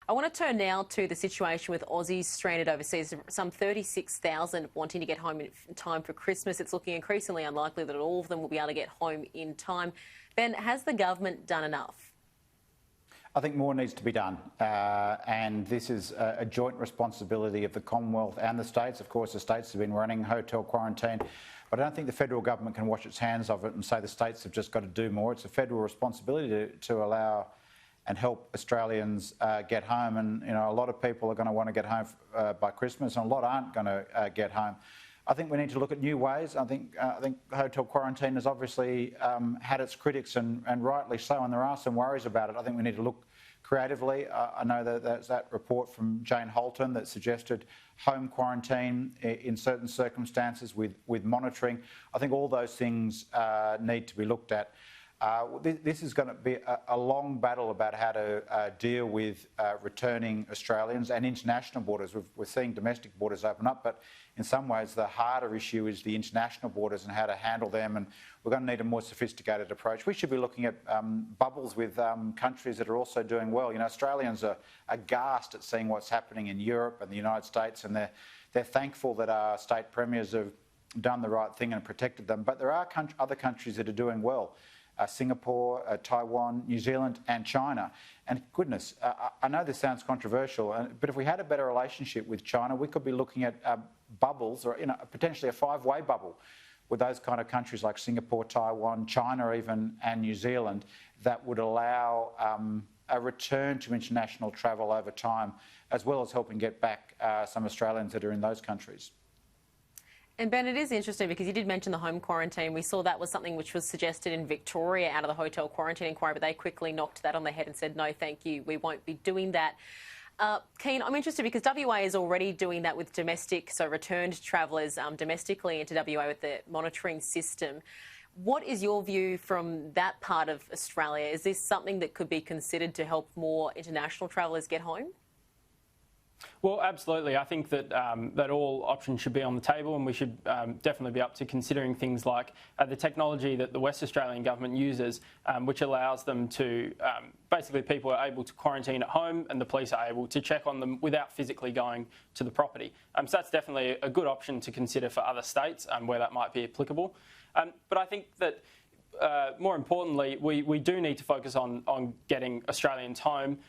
I want to turn now to the situation with Aussies stranded overseas. Some 36,000 wanting to get home in time for Christmas. It's looking increasingly unlikely that all of them will be able to get home in time. Ben, has the government done enough? I think more needs to be done, and this is a joint responsibility of the Commonwealth and the states. Of course, the states have been running hotel quarantine, but I don't think the federal government can wash its hands of it and say the states have just got to do more. It's a federal responsibility to allow and help Australians get home. And, you know, a lot of people are going to want to get home by Christmas, and a lot aren't going to get home. I think we need to look at new ways. I think hotel quarantine has obviously had its critics, and rightly so, and there are some worries about it. I think we need to look creatively. I know that there's that report from Jane Holton that suggested home quarantine in certain circumstances with monitoring. I think all those things need to be looked at. This is going to be a long battle about how to deal with returning Australians and international borders. We're seeing domestic borders open up, but in some ways the harder issue is the international borders and how to handle them, and we're going to need a more sophisticated approach. We should be looking at bubbles with countries that are also doing well. You know, Australians are aghast at seeing what's happening in Europe and the United States, and they're thankful that our state premiers have done the right thing and protected them. But there are other countries that are doing well. Singapore, Taiwan, New Zealand and China. And goodness, I know this sounds controversial, but if we had a better relationship with China, we could be looking at bubbles, or potentially a five-way bubble with those kind of countries like Singapore, Taiwan, China even, and New Zealand, that would allow a return to international travel over time, as well as helping get back some Australians that are in those countries. And Ben, it is interesting because you did mention the home quarantine. We saw that was something which was suggested in Victoria out of the hotel quarantine inquiry, but they quickly knocked that on the head and said, no, thank you, we won't be doing that. Keane, I'm interested because WA is already doing that with domestic, so returned travellers domestically into WA with the monitoring system. What is your view from that part of Australia? Is this something that could be considered to help more international travellers get home? Well, absolutely. I think that that all options should be on the table, and we should definitely be up to considering things like the technology that the West Australian government uses, which allows them to basically, people are able to quarantine at home and the police are able to check on them without physically going to the property. So that's definitely a good option to consider for other states where that might be applicable. But I think that more importantly, we do need to focus on getting Australians home.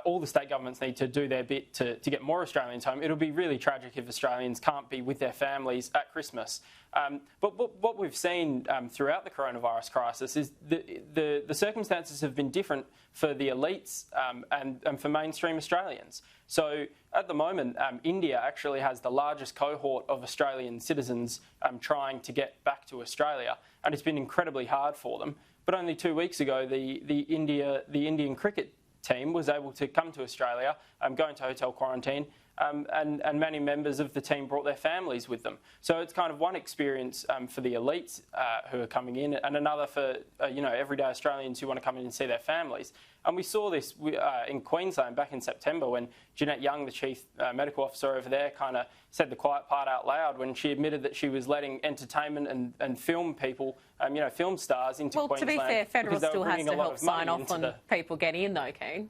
All the state governments need to do their bit to get more Australians home. It'll be really tragic if Australians can't be with their families at Christmas. But what we've seen throughout the coronavirus crisis is the circumstances have been different for the elites and for mainstream Australians. So at the moment, India actually has the largest cohort of Australian citizens trying to get back to Australia, and it's been incredibly hard for them. But only 2 weeks ago, the Indian cricket team was able to come to Australia, go into hotel quarantine, and many members of the team brought their families with them. So it's kind of one experience for the elites who are coming in, and another for everyday Australians who want to come in and see their families. And we saw this in Queensland back in September when Jeanette Young, the chief medical officer over there, kind of said the quiet part out loud when she admitted that she was letting entertainment and film people, film stars into Queensland. Well, to be fair, federal still has to help sign off on people getting in, though, Keane.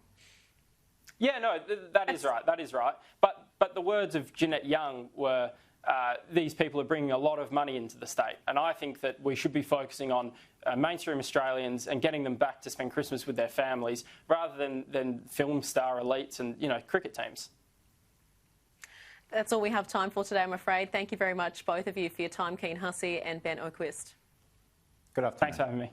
Yeah, no, that is right. That is right. But the words of Jeanette Young were, these people are bringing a lot of money into the state. And I think that we should be focusing on mainstream Australians and getting them back to spend Christmas with their families rather than film star elites and, cricket teams. That's all we have time for today, I'm afraid. Thank you very much, both of you, for your time, Keane Hussey and Ben Oquist. Good afternoon. Thanks for having me.